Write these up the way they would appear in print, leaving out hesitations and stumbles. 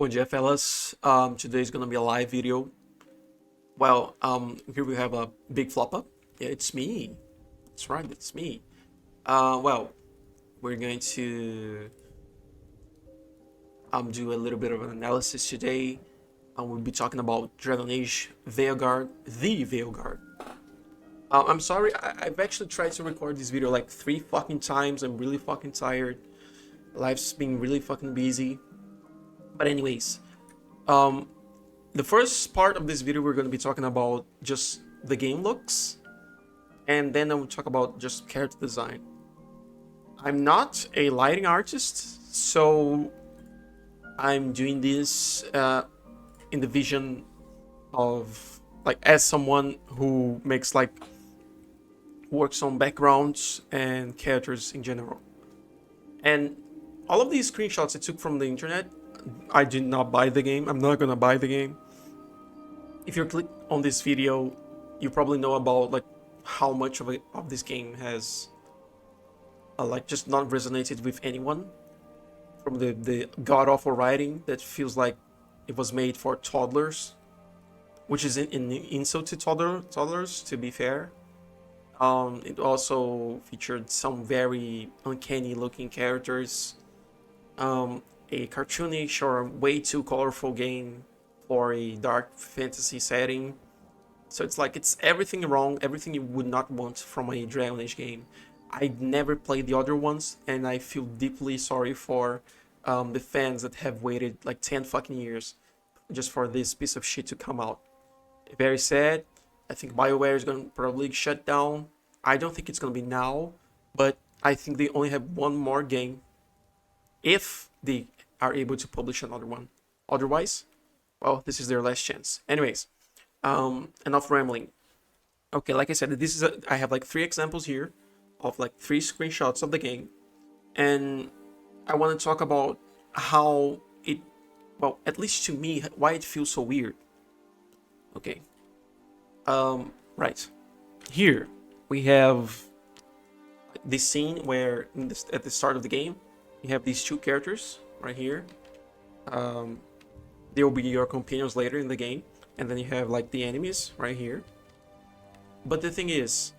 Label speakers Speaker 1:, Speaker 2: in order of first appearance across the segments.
Speaker 1: Bom dia, fellas. Today is gonna be a live video. Well, here we have a big flop up. Yeah, it's me. That's right, it's me. Well, we're going to do a little bit of an analysis today. We'll be talking about Dragon Age Veilguard, the Veilguard. I'm sorry, I've actually tried to record this video like 3 fucking times. I'm really fucking tired. Life's been really fucking busy. But anyways, um, the first part of this video we're going to be talking about just the game looks, and then I will talk about just character design. I'm not a lighting artist, so I'm doing this in the vision of like as someone who makes like works on backgrounds and characters in general. And all of these screenshots I took from the internet. I did not buy the game. I'm not gonna buy the game. If you click on this video, you probably know about like how much of this game has like just not resonated with anyone, from the god awful writing that feels like it was made for toddlers, which is an insult to toddlers, to be fair. It also featured some very uncanny looking characters, a cartoonish or way too colorful game for a dark fantasy setting. So it's everything wrong, everything you would not want from a Dragon Age game. I never played the other ones, and I feel deeply sorry for the fans that have waited like 10 fucking years just for this piece of shit to come out. Very sad. I think BioWare is going to probably shut down. I don't think it's going to be now, but I think they only have one more game if they are able to publish another one. Otherwise, well, this is their last chance. Anyways, enough rambling. Okay, like I said, I have like 3 examples here of like 3 screenshots of the game, and I want to talk about how it, well, at least to me, why it feels so weird. Okay. Right. Here we have this scene where at the start of the game, you have these 2 characters right here. They will be your companions later in the game, and then you have like the enemies right here. But the thing is,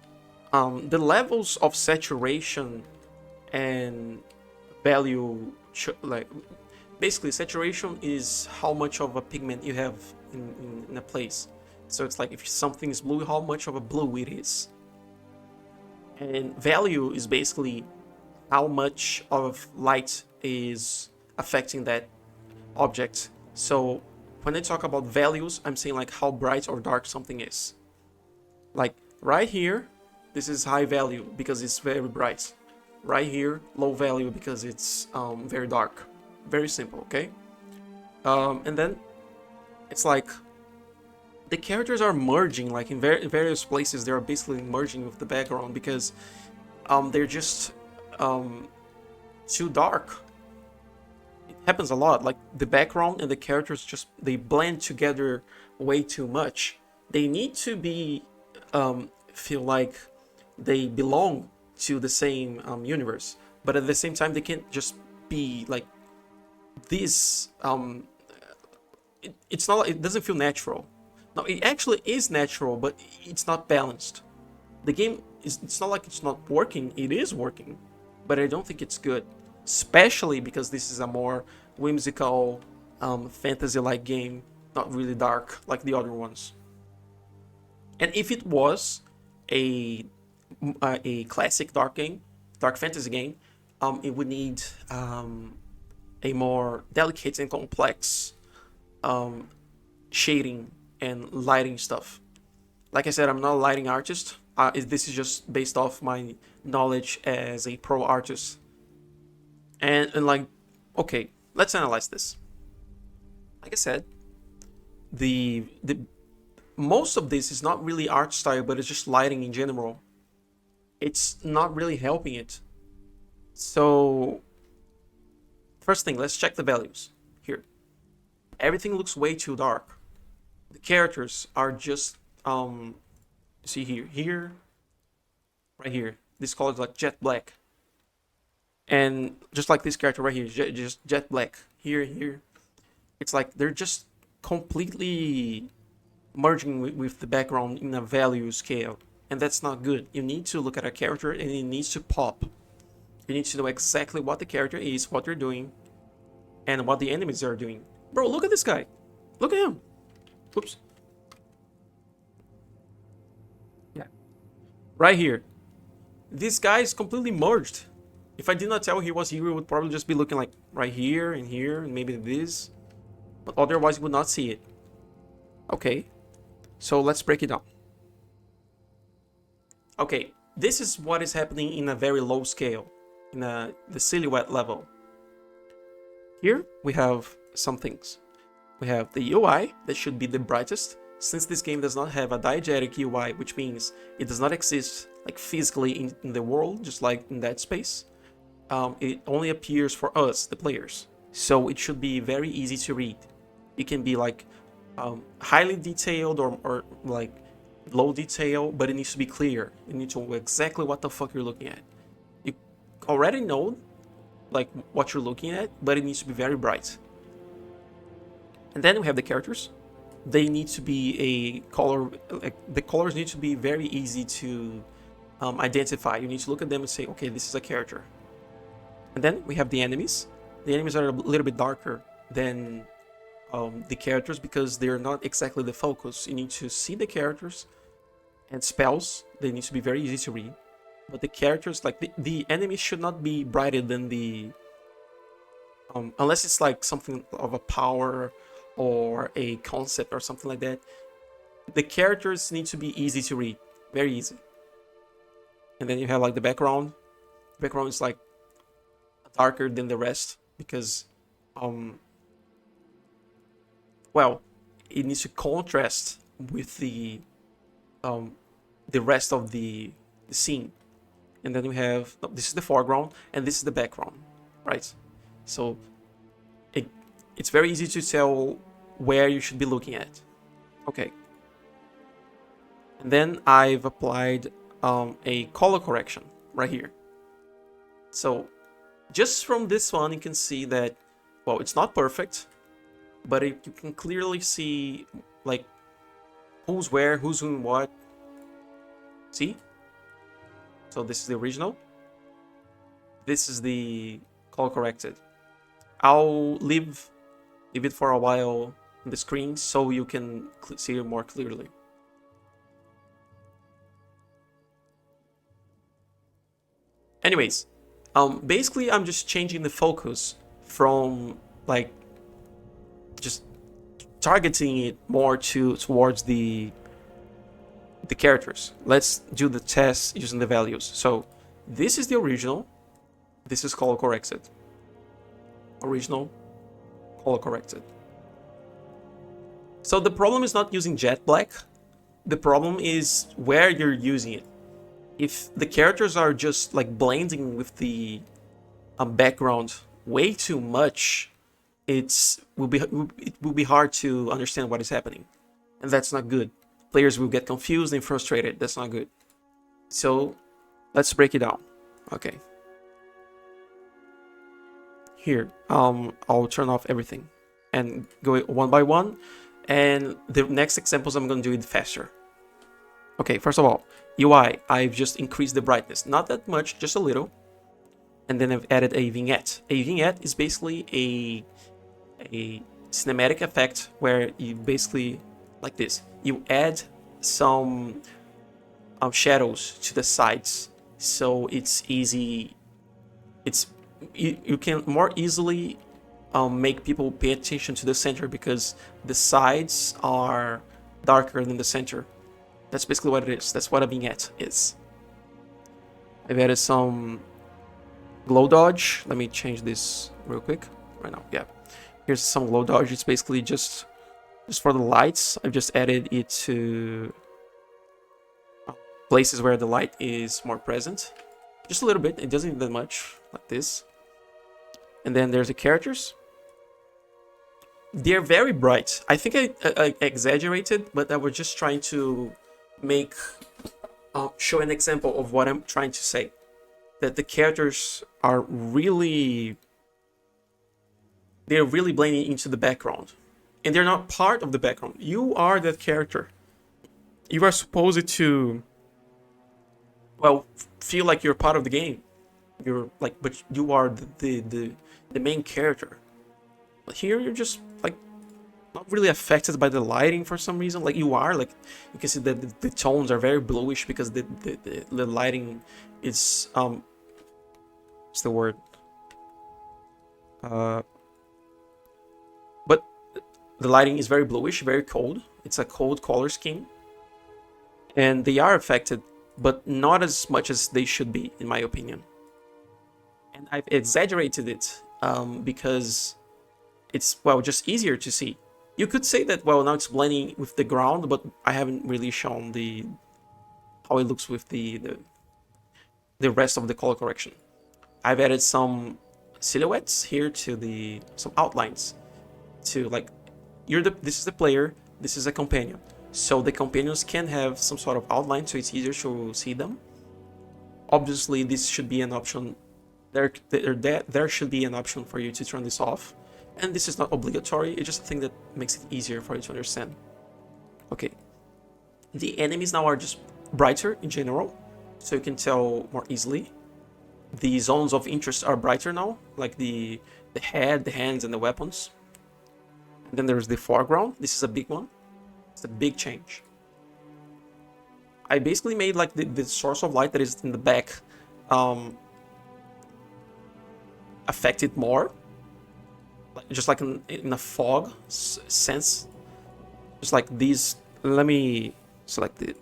Speaker 1: the levels of saturation and value, like basically saturation is how much of a pigment you have in a place. So it's like if something is blue, how much of a blue it is. And value is basically how much of light is affecting that object. So when I talk about values, I'm saying like how bright or dark something is. Like right here, this is high value because it's very bright. Right here, low value because it's very dark. Very simple, okay? And then it's like the characters are merging, like in various places. They are basically merging with the background because they're just too dark. It happens a lot. Like the background and the characters they blend together way too much. They need to be feel like they belong to the same universe, but at the same time they can't just be like this. It's not. It doesn't feel natural. No, it actually is natural, but it's not balanced. The game is. It's not like it's not working. It is working, but I don't think it's good. Especially because this is a more whimsical, fantasy-like game, not really dark like the other ones. And if it was a classic dark fantasy game, it would need a more delicate and complex shading and lighting stuff. Like I said, I'm not a lighting artist. This is just based off my knowledge as a pro artist. And like, okay, let's analyze this. Like I said, the most of this is not really art style, but it's just lighting in general. It's not really helping it. So first thing, let's check the values here. Everything looks way too dark. The characters are just see here, right here. This color is like jet black, and just like this character right here, just jet black. Here, It's like they're just completely merging with the background in a value scale, and that's not good. You need to look at a character and it needs to pop. You need to know exactly what the character is, what they're doing, and what the enemies are doing. Bro, look at this guy. Look at him. Oops. Yeah. Right here. This guy is completely merged. If I did not tell he was here, it would probably just be looking like right here, and maybe this. But otherwise, you would not see it. Okay. So let's break it down. Okay. This is what is happening in a very low scale, in the silhouette level. Here we have some things. We have the UI that should be the brightest. Since this game does not have a diegetic UI, which means it does not exist like physically in the world, just like in that space, it only appears for us, the players. So it should be very easy to read. It can be like highly detailed or like low detail, but it needs to be clear. You need to know exactly what the fuck you're looking at. You already know like what you're looking at, but it needs to be very bright. And then we have the characters. They need to be a color, like the colors need to be very easy to identify. You need to look at them and say, okay, this is a character. And then we have the enemies. The enemies are a little bit darker than the characters because they're not exactly the focus. You need to see the characters and spells. They need to be very easy to read. But the characters, like the enemies should not be brighter than the... unless it's like something of a power or a concept or something like that. The characters need to be easy to read. Very easy. And then you have like the background. The background is like darker than the rest because well, it needs to contrast with the rest of the scene. And then we have, this is the foreground and this is the background, right? So it's very easy to tell where you should be looking at. Okay. And then I've applied a color correction right here. So just from this one, you can see that, well, it's not perfect, but you can clearly see like who's where, who's doing what. See? So this is the original. This is the color corrected. I'll leave it for a while on the screen so you can see it more clearly. Anyways, basically I'm just changing the focus from like just targeting it more towards the characters. Let's do the test using the values. So this is the original. This is color corrected. Original, color corrected. So the problem is not using jet black. The problem is where you're using it. If the characters are just like blending with the background way too much, it will be hard to understand what is happening, and that's not good. Players will get confused and frustrated. That's not good. So let's break it down. Okay. Here, I'll turn off everything and go one by one. And the next examples, I'm going to do it faster. Okay, first of all, UI, I've just increased the brightness. Not that much, just a little. And then I've added a vignette. A vignette is basically a cinematic effect where you basically, like this, you add some shadows to the sides. So it's easy, you can more easily make people pay attention to the center because the sides are darker than the center. That's basically what it is. That's what a vignette is. I've added some glow dodge. Let me change this real quick right now. Yeah, here's some glow dodge. It's basically just for the lights. I've just added it to places where the light is more present. Just a little bit. It doesn't need that much, like this. And then there's the characters. They're very bright. I think I exaggerated, but I was just trying to make show an example of what I'm trying to say. That the characters are really they're really blending into the background. And they're not part of the background. You are that character. You are supposed to, well, feel like you're part of the game. You're like, but you are the main character. But here you're just like not really affected by the lighting for some reason. Like you are, like you can see that the tones are very bluish because the lighting is what's the word? But the lighting is very bluish, very cold. It's a cold color scheme, and they are affected, but not as much as they should be, in my opinion. And I've exaggerated it because it's, well, just easier to see. You could say that, well, now it's blending with the ground, but I haven't really shown the how it looks with the rest of the color correction. I've added some silhouettes here to some outlines to, like, this is the player, this is a companion. So the companions can have some sort of outline, so it's easier to see them. Obviously, this should be an option. There should be an option for you to turn this off. And this is not obligatory, it's just a thing that makes it easier for you to understand. Okay. The enemies now are just brighter in general, so you can tell more easily. The zones of interest are brighter now, like the head, the hands, and the weapons. And then there's the foreground. This is a big one. It's a big change. I basically made like the source of light that is in the back affected more, just like in a fog sense. Just like these. Let me select it.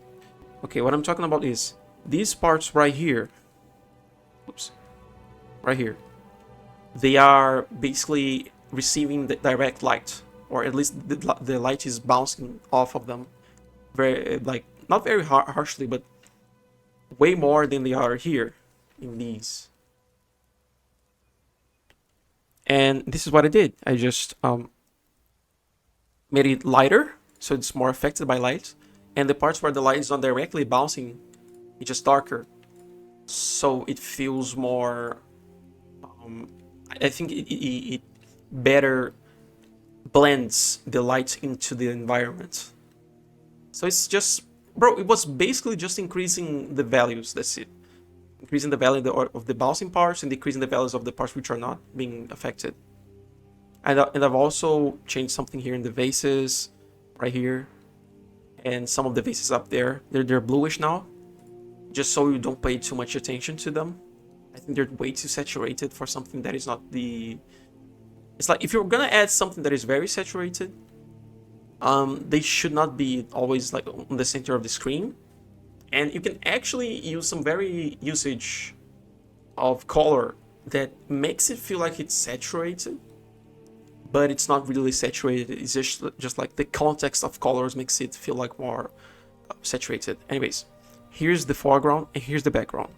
Speaker 1: Okay, what I'm talking about is these parts right here. Oops, right here. They are basically receiving the direct light, or at least the light is bouncing off of them, very, like, not very harshly, but way more than they are here in these. And this is what I did. I just made it lighter, so it's more affected by light. And the parts where the light is not directly bouncing, it's just darker. So it feels more... I think it better blends the light into the environment. So it's just... Bro, it was basically just increasing the values, that's it. Increasing the value of the bouncing parts and decreasing the values of the parts which are not being affected. And I've also changed something here in the vases, right here. And some of the vases up there, they're bluish now, just so you don't pay too much attention to them. I think they're way too saturated for something that is not the... It's like, if you're gonna add something that is very saturated, they should not be always like on the center of the screen. And you can actually use some very usage of color that makes it feel like it's saturated, but it's not really saturated. It's just like the context of colors makes it feel like more saturated. Anyways, here's the foreground and here's the background.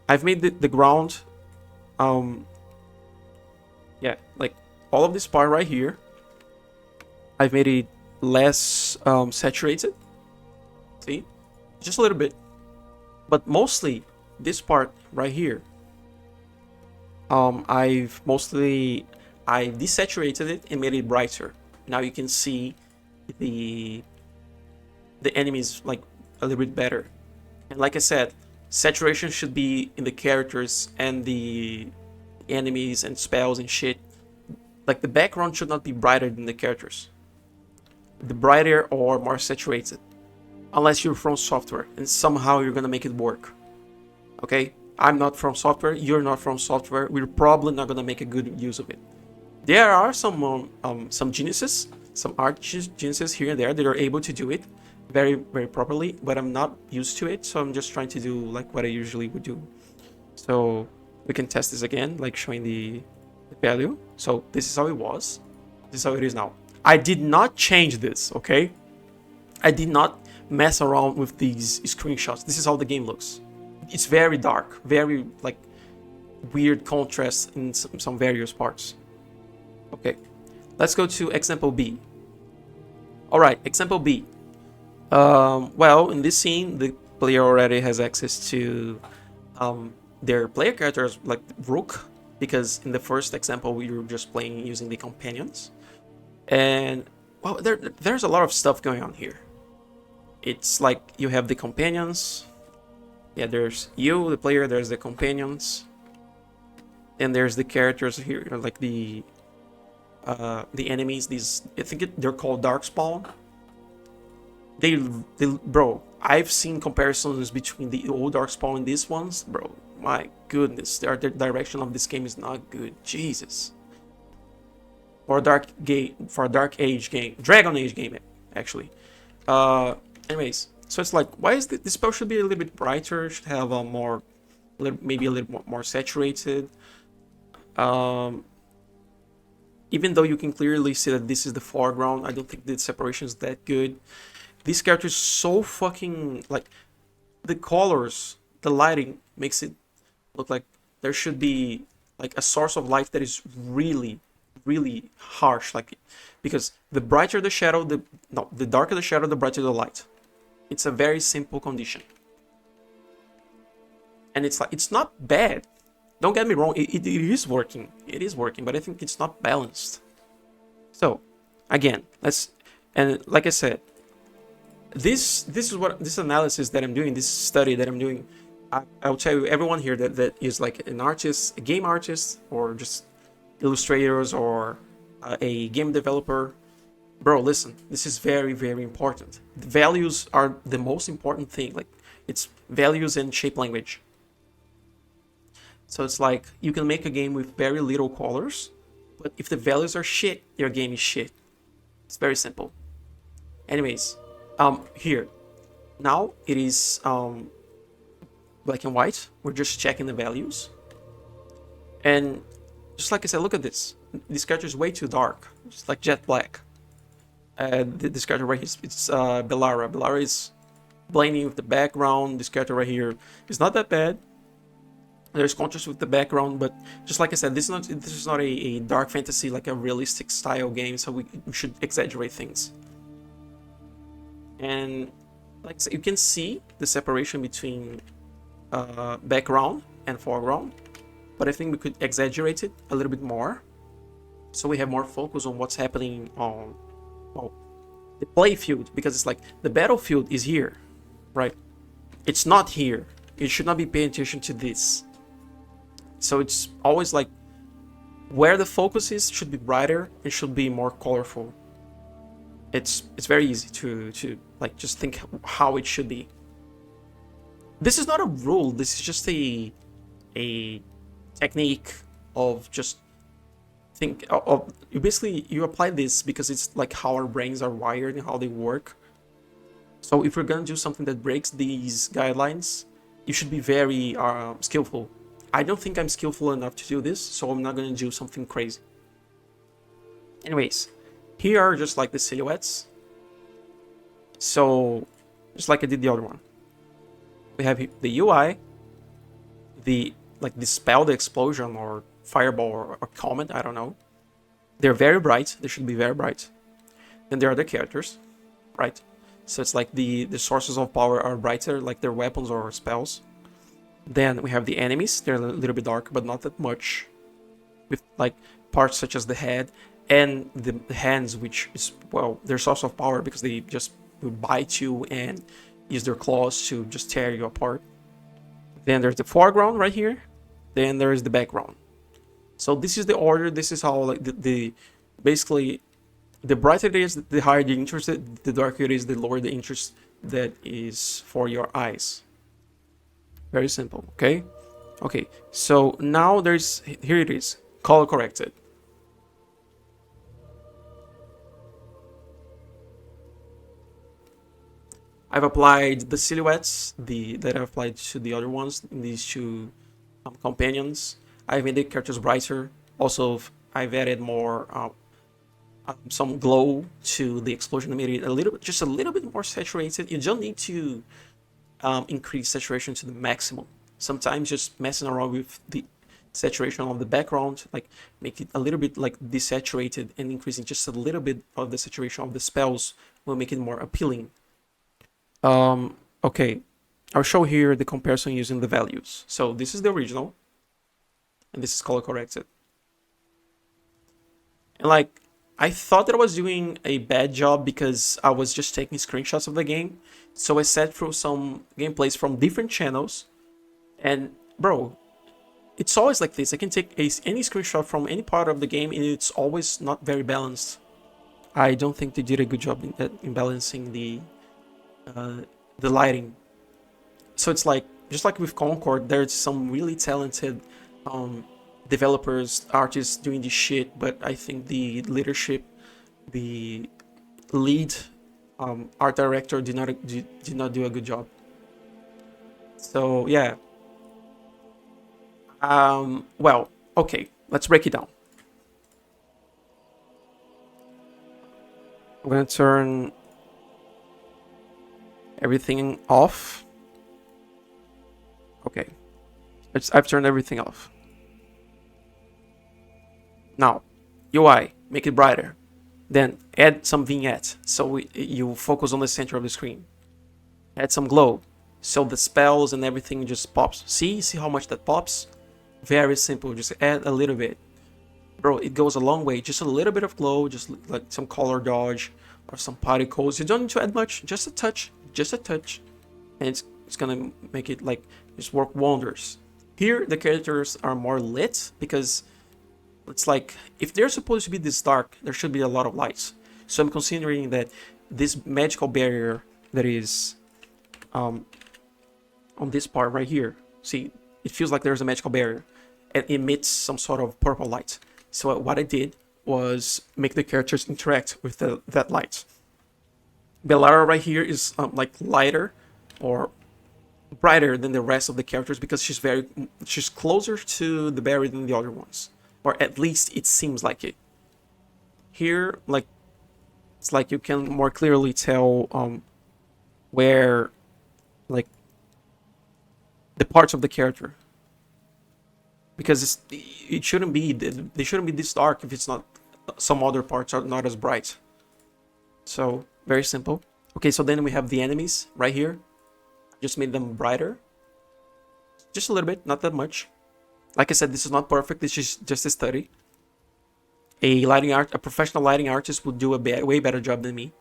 Speaker 1: I've made the ground, yeah, like all of this part right here, I've made it less saturated. See? Just a little bit. But mostly this part right here, I've desaturated it and made it brighter. Now you can see the enemies like a little bit better. And like I said, saturation should be in the characters and the enemies and spells and shit. Like the background should not be brighter than the characters. The brighter or more saturated. Unless you're from software and somehow you're gonna make it work. Okay? I'm not from software, you're not from software, we're probably not gonna make a good use of it. There are some geniuses, some art geniuses here and there that are able to do it very, very properly, but I'm not used to it, so I'm just trying to do like what I usually would do. So we can test this again, like showing the value. So this is how it was, this is how it is now. I did not change this, okay? I did not mess around with these screenshots. This is how the game looks. It's very dark, very like weird contrast in some various parts. Okay, let's go to example B. All right, example B. Well, in this scene, the player already has access to their player characters, like Rook because in the first example we were just playing using the companions. And well, there's a lot of stuff going on here. It's like you have the companions. Yeah, there's you, the player, there's the companions. And there's the characters here, like the enemies. These, I think they're called Darkspawn. Bro, I've seen comparisons between the old Darkspawn and these ones. Bro, my goodness, the direction of this game is not good. Jesus. For a Dark Age game, Dragon Age game, actually. Anyways, so it's like, why is this spell should be a little bit brighter? Should have a more, maybe a little more saturated. Even though you can clearly see that this is the foreground, I don't think the separation is that good. This character is so fucking, like, the colors, the lighting makes it look like there should be like a source of light that is really, really harsh, like, because the brighter the shadow, the darker the shadow, the brighter the light. It's a very simple condition, and it's like, it's not bad. Don't get me wrong, it is working. It is working, but I think it's not balanced. So, again, and like I said, this analysis that I'm doing, this study that I'm doing, I'll tell you, everyone here that is like an artist, a game artist, or just illustrators, or a game developer, bro, listen, this is very, very important. The values are the most important thing. Like, it's values and shape language. So it's like, you can make a game with very little colors, but if the values are shit, your game is shit. It's very simple. Anyways, here, now it is black and white. We're just checking the values. And just like I said, look at this. This character is way too dark. It's like jet black. This character right here, it's Bellara. Bellara is blending with the background. This character right here is not that bad. There's contrast with the background, but just like I said, this is not a dark fantasy, like a realistic style game, so we should exaggerate things. And like you can see the separation between background and foreground, but I think we could exaggerate it a little bit more, so we have more focus on what's happening on the play field, because it's like the battlefield is here, right? It's not here. You should not be paying attention to this. So it's always like where the focus is should be brighter. It should be more colorful. It's very easy to like just think how it should be. This is not a rule. This is just a technique of just think of you. Basically, you apply this because it's like how our brains are wired and how they work. So if we're gonna do something that breaks these guidelines, you should be very skillful. I don't think I'm skillful enough to do this, so I'm not gonna do something crazy. Anyways, here are just like the silhouettes. So, just like I did the other one, we have the UI, the spell, the explosion or fireball or comet, I don't know. They're very bright. They should be very bright. Then there are the characters, right? So it's like the sources of power are brighter, like their weapons or spells. Then we have the enemies. They're a little bit darker, but not that much, with like parts such as the head and the hands, which is, well, their source of power because they just will bite you and use their claws to just tear you apart. Then there's the foreground right here. Then there is the background. So this is the order. This is how, like, the basically, the brighter it is, the higher the interest, the darker it is, the lower the interest that is for your eyes. Very simple, okay? Okay, so now here it is, color corrected. I've applied the silhouettes that I've applied to the other ones in these two companions. I've made the characters brighter. Also, I've added more some glow to the explosion. I made it just a little bit more saturated. You don't need to increase saturation to the maximum. Sometimes just messing around with the saturation of the background, like make it a little bit like desaturated, and increasing just a little bit of the saturation of the spells will make it more appealing. Okay, I'll show here the comparison using the values. So this is the original. and this is color corrected. And like, I thought that I was doing a bad job because I was just taking screenshots of the game. So I sat through some gameplays from different channels, and bro, it's always like this. I can take any screenshot from any part of the game, and it's always not very balanced. I don't think they did a good job in balancing the lighting. So it's like, just like with Concord, there's some really talented developers, artists doing this shit, but I think the leadership, the lead art director did not do a good job. So yeah. Well, okay, let's break it down. I'm gonna turn everything off. Okay, I've turned everything off. Now, UI, make it brighter. Then add some vignette so you focus on the center of the screen. Add some glow so the spells and everything just pops. See how much that pops? Very simple, just add a little bit. Bro, it goes a long way. Just a little bit of glow, just like some color dodge or some particles. You don't need to add much, just a touch, and it's gonna make it like just work wonders. Here the characters are more lit because it's like, if they're supposed to be this dark, there should be a lot of lights. So I'm considering that this magical barrier that is on this part right here, see, it feels like there's a magical barrier and emits some sort of purple light. So what I did was make the characters interact with that light. Bellara right here is like lighter or brighter than the rest of the characters because she's closer to the barrier than the other ones, or at least it seems like it. Here, like, it's like you can more clearly tell where, like, the parts of the character, because it shouldn't be, they shouldn't be this dark if it's not, some other parts are not as bright. So very simple. Okay, so then we have the enemies right here. Just made them brighter, just a little bit, not that much. Like I said, this is not perfect. This is just a study. A professional lighting artist would do a way better job than me.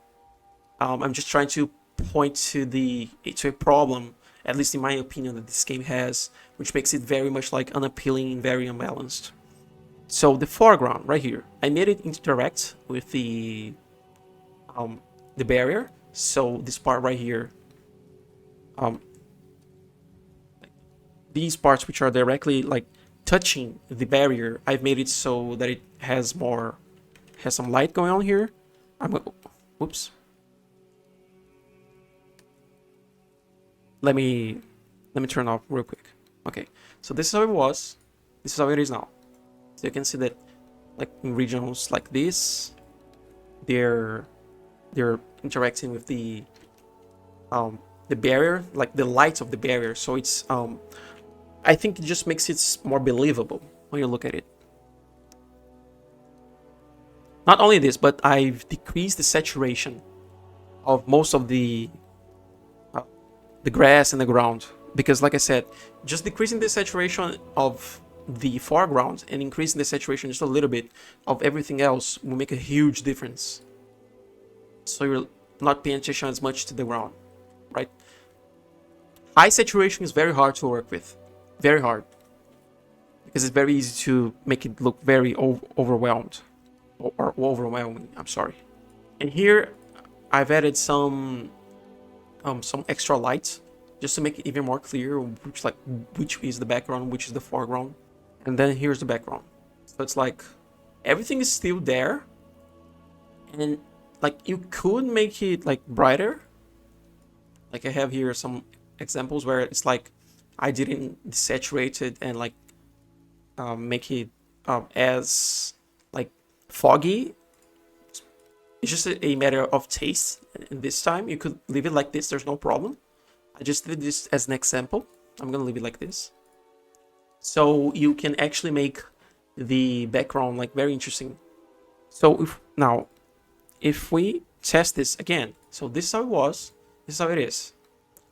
Speaker 1: I'm just trying to point to a problem, at least in my opinion, that this game has, which makes it very much like unappealing and very unbalanced. So the foreground right here, I made it interact with the barrier. So this part right here, these parts which are directly like touching the barrier, I've made it so that it has some light going on here. Whoops. Let me turn off real quick. Okay, so this is how it was. This is how it is now. So you can see that, like, in regions like this, they're interacting with the barrier, like the light of the barrier. So it's I think it just makes it more believable when you look at it. Not only this, but I've decreased the saturation of most of the grass and the ground, because, like I said, just decreasing the saturation of the foreground and increasing the saturation just a little bit of everything else will make a huge difference. So you're not paying attention as much to the ground, right? High saturation is very hard to work with, very hard, because it's very easy to make it look very overwhelmed or overwhelming. I'm sorry. And here I've added some extra lights just to make it even more clear which is the background, which is the foreground. And then here's the background. So it's like everything is still there, and like you could make it like brighter. Like I have here some examples where it's like I didn't desaturate it and like make it as like foggy. It's just a matter of taste. And this time you could leave it like this, there's no problem. I just did this as an example. I'm gonna leave it like this, so you can actually make the background like very interesting. So if we test this again, so this is how it was, this is how it is.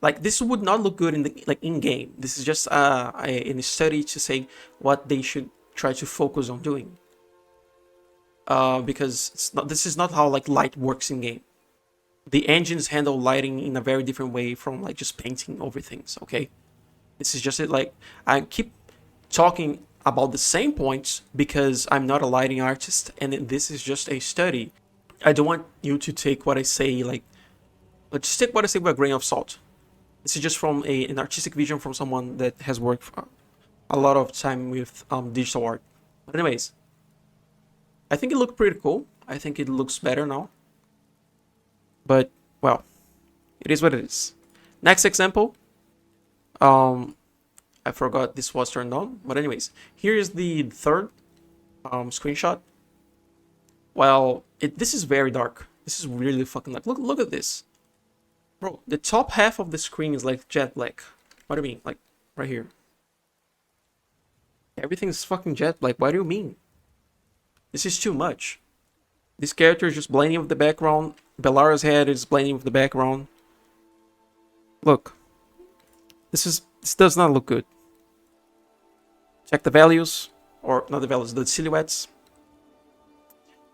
Speaker 1: Like this would not look good in the like in game. This is just a study to say what they should try to focus on doing. Because it's not, this is not how like light works in game. The engines handle lighting in a very different way from like just painting over things. Okay, this is just it. Like I keep talking about the same points because I'm not a lighting artist, and this is just a study. I don't want you to take what I say like, just take what I say with a grain of salt. This is just from an artistic vision from someone that has worked for a lot of time with digital art. But anyways, I think it looked pretty cool. I think it looks better now. But, well, it is what it is. Next example. I forgot this was turned on. But anyways, here is the third screenshot. Well, this is very dark. This is really fucking dark. Look at this. Bro, the top half of the screen is like jet black. What do you mean? Like, right here. Everything's fucking jet black. What do you mean? This is too much. This character is just blending with the background. Bellara's head is blending with the background. Look. This does not look good. Check the values. Or not the values, the silhouettes.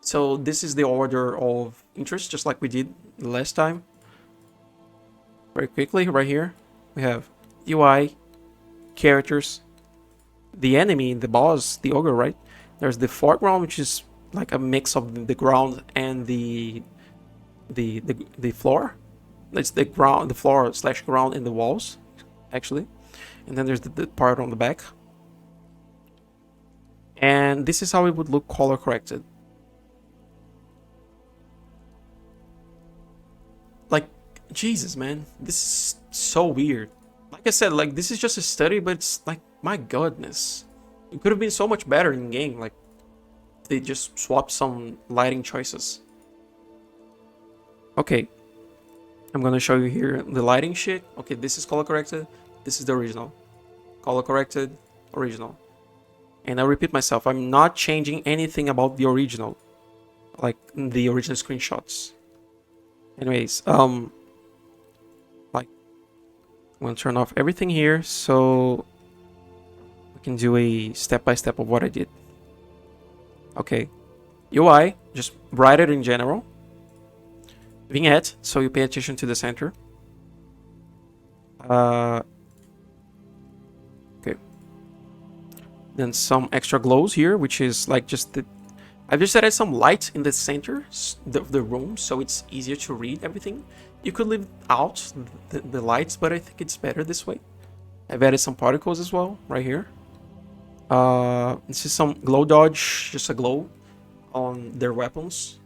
Speaker 1: So this is the order of interest, just like we did the last time. Very quickly, right here, we have UI, characters, the enemy, the boss, the ogre, right? There's the foreground, which is like a mix of the ground and the floor. It's the ground, the floor slash ground and the walls, actually. And then there's the part on the back. And this is how it would look color corrected. Like, Jesus, man, this is so weird. Like I said, like this is just a study, but it's like, my goodness, it could have been so much better in game. Like they just swapped some lighting choices. Okay, I'm gonna show you here the lighting shit. Okay, this is color corrected. This is the original. Color corrected, original. And I repeat myself, I'm not changing anything about the original, like the original screenshots. Anyways, like I'm gonna turn off everything here so we can do a step-by-step of what I did. Okay, UI, just write it in general. Vignette, so you pay attention to the center. Okay. Then some extra glows here, which is like just the... I've just added some light in the center of the room, so it's easier to read everything. You could leave out the lights, but I think it's better this way. I've added some particles as well, right here. This is some glow dodge, just a glow on their weapons.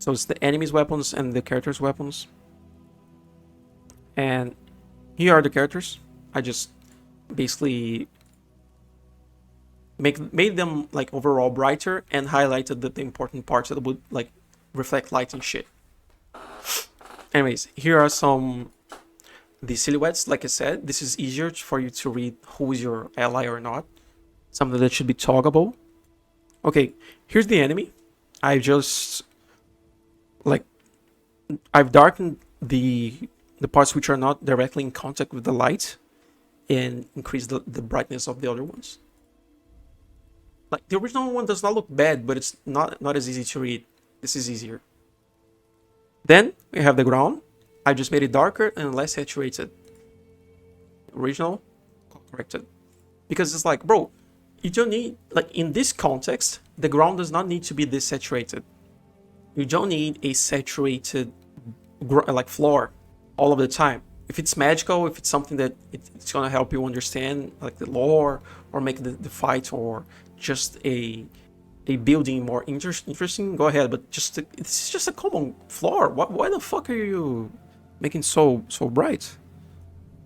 Speaker 1: So it's the enemy's weapons and the character's weapons. And here are the characters. I just basically made them like overall brighter and highlighted the important parts that would like reflect light and shit. Anyways, here are some the silhouettes. Like I said, this is easier for you to read who is your ally or not. Something that should be toggleable. Okay, here's the enemy. I just like I've darkened the parts which are not directly in contact with the light and increased the brightness of the other ones. Like the original one does not look bad, but it's not as easy to read. This is easier. Then we have the ground. I just made it darker and less saturated. Original, corrected. Because it's like, bro, you don't need, like in this context, the ground does not need to be this saturated. You don't need a saturated like floor all of the time. If it's magical, if it's something that it's gonna help you understand like the lore or make the fight or just a building more interesting, go ahead. But just it's just a common floor. Why the fuck are you making so bright?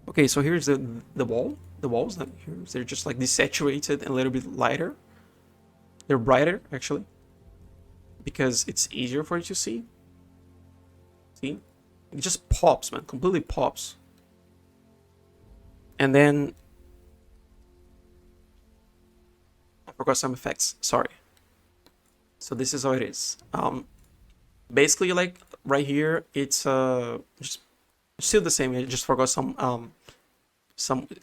Speaker 1: Okay, so here's the wall. The walls that here, they're just like desaturated and a little bit lighter. They're brighter actually because it's easier for you to see. See, it just pops, man, completely pops. And then I forgot some effects. Sorry. So this is how it is. Basically, like right here, it's just still the same. I just forgot some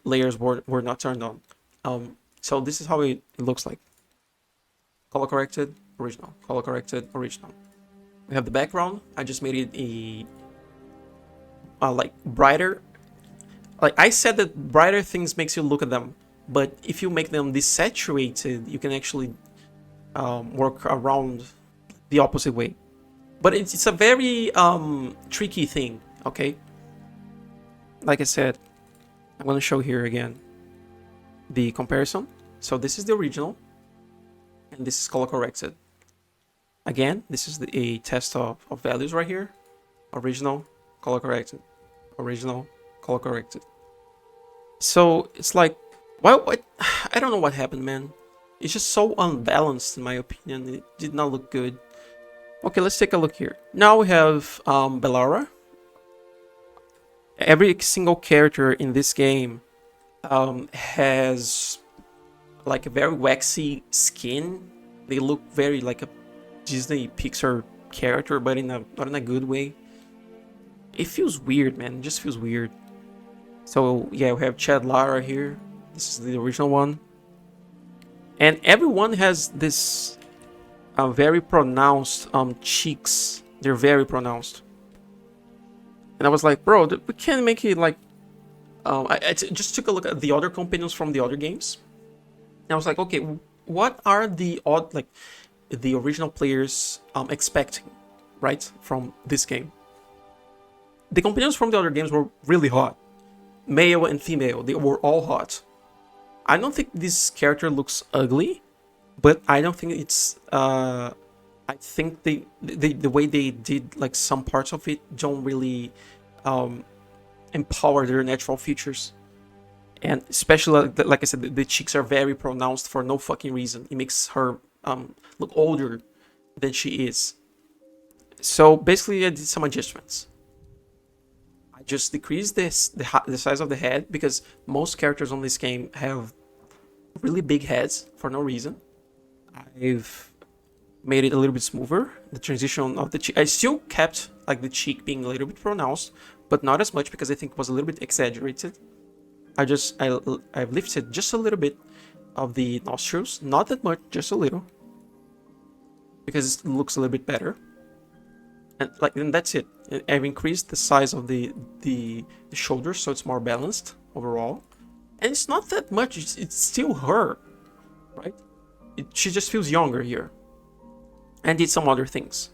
Speaker 1: layers were not turned on. So this is how it looks like. Color corrected, original. Color corrected, original. We have the background. I just made it like brighter. Like I said that brighter things makes you look at them, but if you make them desaturated, you can actually work around the opposite way. But it's a very tricky thing, okay? Like I said, I'm gonna show here again the comparison. So this is the original, and this is color corrected. Again, this is a test of values right here. Original, color corrected. Original, color corrected. So it's like, what? I don't know what happened, man. It's just so unbalanced in my opinion. It did not look good. Okay, let's take a look here. Now we have Bellara. Every single character in this game has like a very waxy skin. They look very like a Disney Pixar character, but not in a good way. It feels weird, man. It just feels weird. So yeah, we have Chad Lara here. This is the original one, and everyone has this very pronounced cheeks. They're very pronounced. And I was like, bro, we can't make it like... I just took a look at the other companions from the other games. And I was like, okay, what are the the original players expecting, right, from this game? The companions from the other games were really hot. Male and female, they were all hot. I don't think this character looks ugly, but I don't think it's... I think the way they did like some parts of it don't really empower their natural features, and especially like I said, the cheeks are very pronounced for no fucking reason. It makes her look older than she is. So basically, I did some adjustments. I just decreased the size of the head because most characters on this game have really big heads for no reason. I've made it a little bit smoother. The transition of the cheek, I still kept like the cheek being a little bit pronounced, but not as much because I think it was a little bit exaggerated. I've lifted just a little bit of the nostrils, not that much, just a little, because it looks a little bit better. And that's it. I've increased the size of the shoulders so it's more balanced overall, and it's not that much. It's still her, right? She just feels younger here. And did some other things.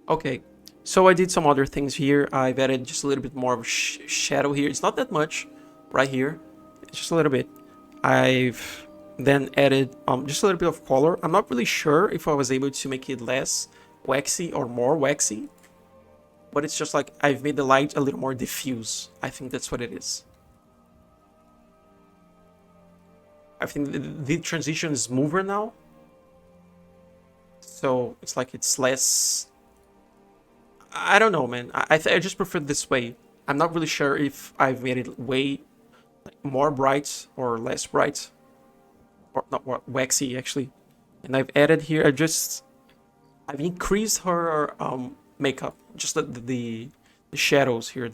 Speaker 1: Okay, so I did some other things here. I've added just a little bit more of shadow here. It's not that much right here. It's just a little bit. I've then added just a little bit of color. I'm not really sure if I was able to make it less waxy or more waxy, but it's just like I've made the light a little more diffuse. I think that's what it is. I think the transition is smoother now. So it's like it's less... I don't know, man. I just prefer this way. I'm not really sure if I've made it way more bright or less bright. Or not more waxy, actually. And I've added here, I've increased her makeup. Just the shadows here.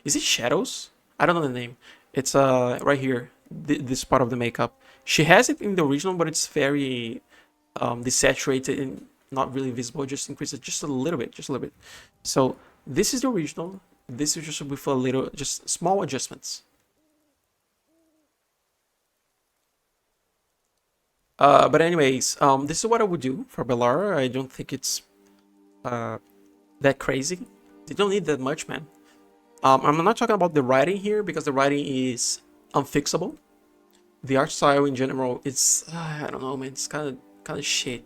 Speaker 1: Is it shadows? I don't know the name. It's right here. This part of the makeup. She has it in the original, but it's very desaturated and not really visible. Just increase it just a little bit, So this is the original. This is just with a little, just small adjustments. But anyways, this is what I would do for Bellara. I don't think it's that crazy. They don't need that much, man. I'm not talking about the writing here because the writing is unfixable. The art style in general, it's I don't know, man. It's kind of shit.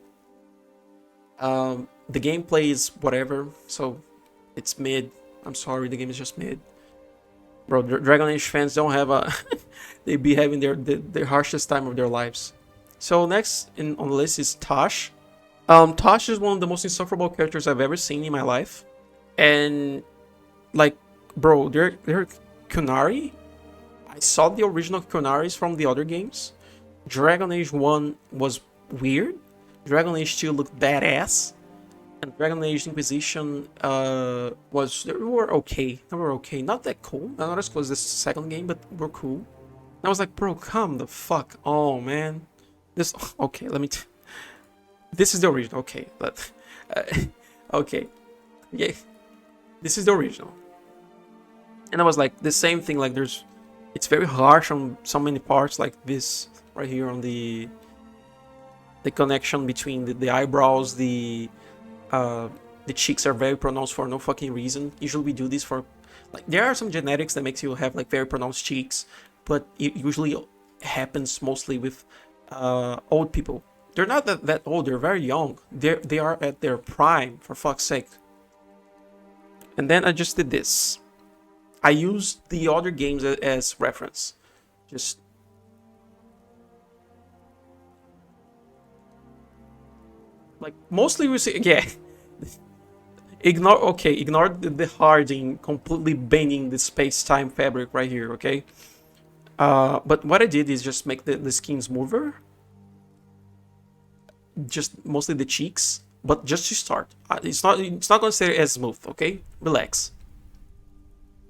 Speaker 1: The gameplay is whatever, so it's mid. I'm sorry, the game is just mid. Bro, Dragon Age fans don't have a... they be having their harshest time of their lives. So next on the list is Taash. Taash is one of the most insufferable characters I've ever seen in my life. And, like, bro, they're Kunari. I saw the original Kunaris from the other games. Dragon Age 1 was weird. Dragon Age 2 looked badass. And Dragon Age Inquisition they were okay. They were okay. Not that cool. Not as cool as the second game, but were cool. And I was like, bro, come the fuck on, man. This okay. This is the original. Okay, but okay, yeah, this is the original. And I was like, the same thing. Like, it's very harsh on so many parts. Like this right here on the connection between the eyebrows, the cheeks are very pronounced for no fucking reason. Usually we do this for, like, there are some genetics that makes you have like very pronounced cheeks, but it usually happens mostly with old people. They're not that old, they're very young. They are at their prime, for fuck's sake. And then I just did this. I used the other games as reference. Just like mostly we see, yeah. Ignore the harding completely bending the space-time fabric right here, okay? But what I did is just make the skin smoother. Just mostly the cheeks, but just to start. It's not gonna stay as smooth, okay? Relax.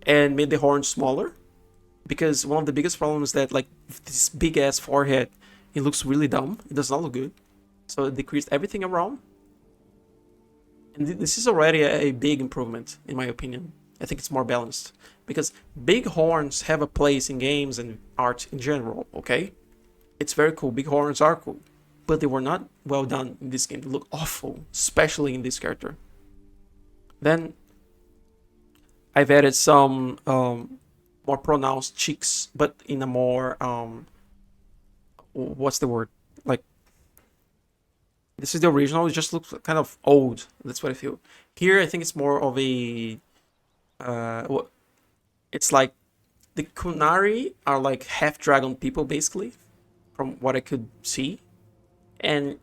Speaker 1: And made the horn smaller, because one of the biggest problems is that, like, this big ass forehead, it looks really dumb. It does not look good. So it decreased everything around. And this is already a big improvement, in my opinion. I think it's more balanced. Because big horns have a place in games and art in general, okay? It's very cool. Big horns are cool. But they were not well done in this game. They look awful, especially in this character. Then I've added some more pronounced cheeks, but in a more what's the word? Like, this is the original. It just looks kind of old. That's what I feel. Here, I think it's more of a it's like the Kunari are like half dragon people, basically, from what I could see. And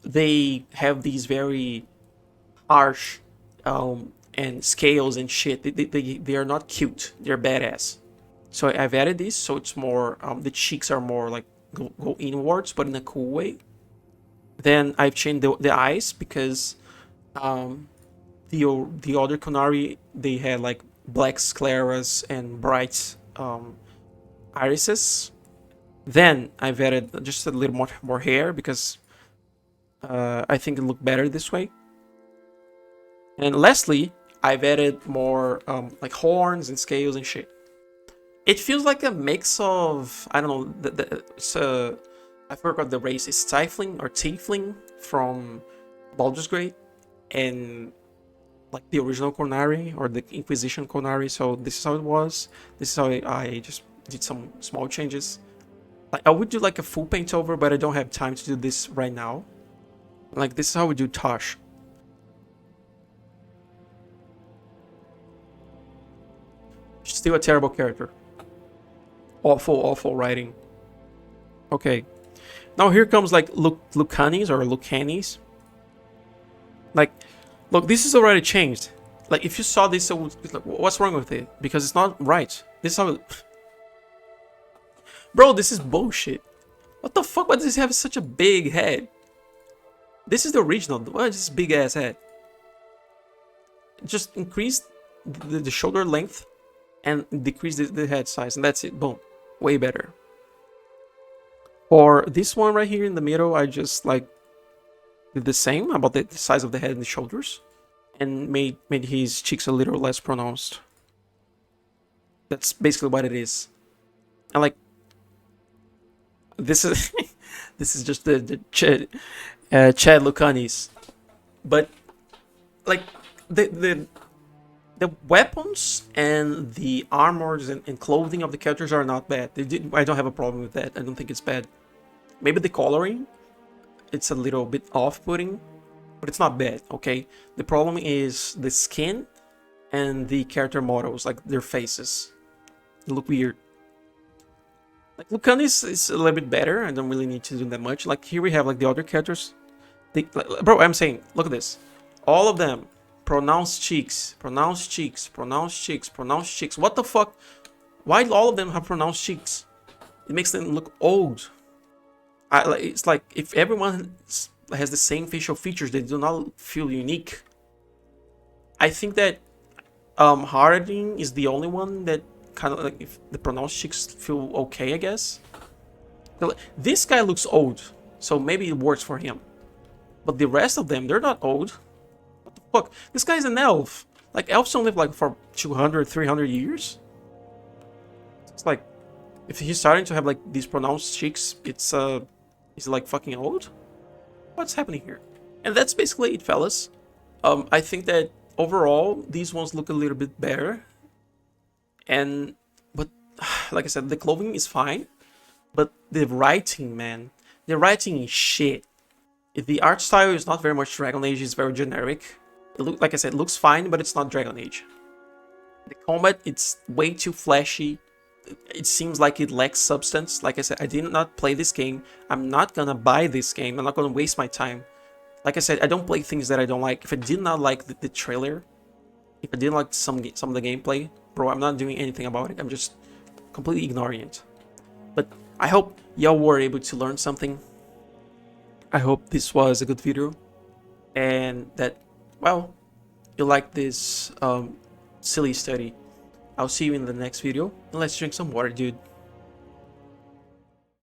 Speaker 1: they have these very harsh and scales and shit. They are not cute. They're badass. So I've added this, so it's more the cheeks are more like go inwards, but in a cool way. Then I've changed the eyes, because the other Kunari, they had like black scleras and bright irises. Then I've added just a little more hair, because I think it looked better this way. And lastly, I've added more like horns and scales and shit. It feels like a mix of, I don't know, I forgot the race is Tiefling or Tiefling from Baldur's Gate, and like the original Konari or the Inquisition Konari. So this is how it was. This is how I just did some small changes. Like, I would do like a full paint over, but I don't have time to do this right now. Like, this is how we do Taash. Still a terrible character. Awful writing. Okay. Now here comes like Lucanis or Lucanis. Like, look, this is already changed. Like, if you saw this, like, what's wrong with it? Because it's not right. This is how... Bro, this is bullshit. What the fuck? Why does this have such a big head? This is the original. Why is this big ass head? Just increase the shoulder length and decrease the head size, and that's it. Boom. Way better. For this one right here in the middle, I just like did the same about the size of the head and the shoulders, and made his cheeks a little less pronounced. That's basically what it is. And like, this is this is just the Chad Lucanis, but like the weapons and the armors and clothing of the characters are not bad. I don't have a problem with that. I don't think it's bad. Maybe the coloring, it's a little bit off-putting, but it's not bad, okay? The problem is the skin and the character models, like their faces. They look weird. Like, Lucanis is a little bit better. I don't really need to do that much. Like, here we have like the other characters. Bro, I'm saying, look at this. All of them. Pronounced cheeks, pronounced cheeks, pronounced cheeks, pronounced cheeks. What the fuck? Why do all of them have pronounced cheeks? It makes them look old. It's like if everyone has the same facial features, they do not feel unique. I think that Harding is the only one that kind of like, if the pronounced chicks feel okay, I guess. This guy looks old, so maybe it works for him. But the rest of them, they're not old. What the fuck? This guy's an elf. Like, elves don't live like for 200, 300 years. It's like, if he's starting to have like these pronounced cheeks, it's he's like fucking old? What's happening here? And that's basically it, fellas. I think that overall, these ones look a little bit better. But like I said, the clothing is fine. But the writing, man, the writing is shit. The art style is not very much Dragon Age, it's very generic. Like I said, it looks fine, but it's not Dragon Age. The combat, it's way too flashy. It seems like it lacks substance. Like I said, I did not play this game. I'm not gonna buy this game. I'm not gonna waste my time. Like I said, I don't play things that I don't like. If I did not like the trailer, if I didn't like some of the gameplay, bro, I'm not doing anything about it. I'm just completely ignoring it. But I hope y'all were able to learn something. I hope this was a good video. And that, well, you like this silly study. I'll see you in the next video. And let's drink some water, dude.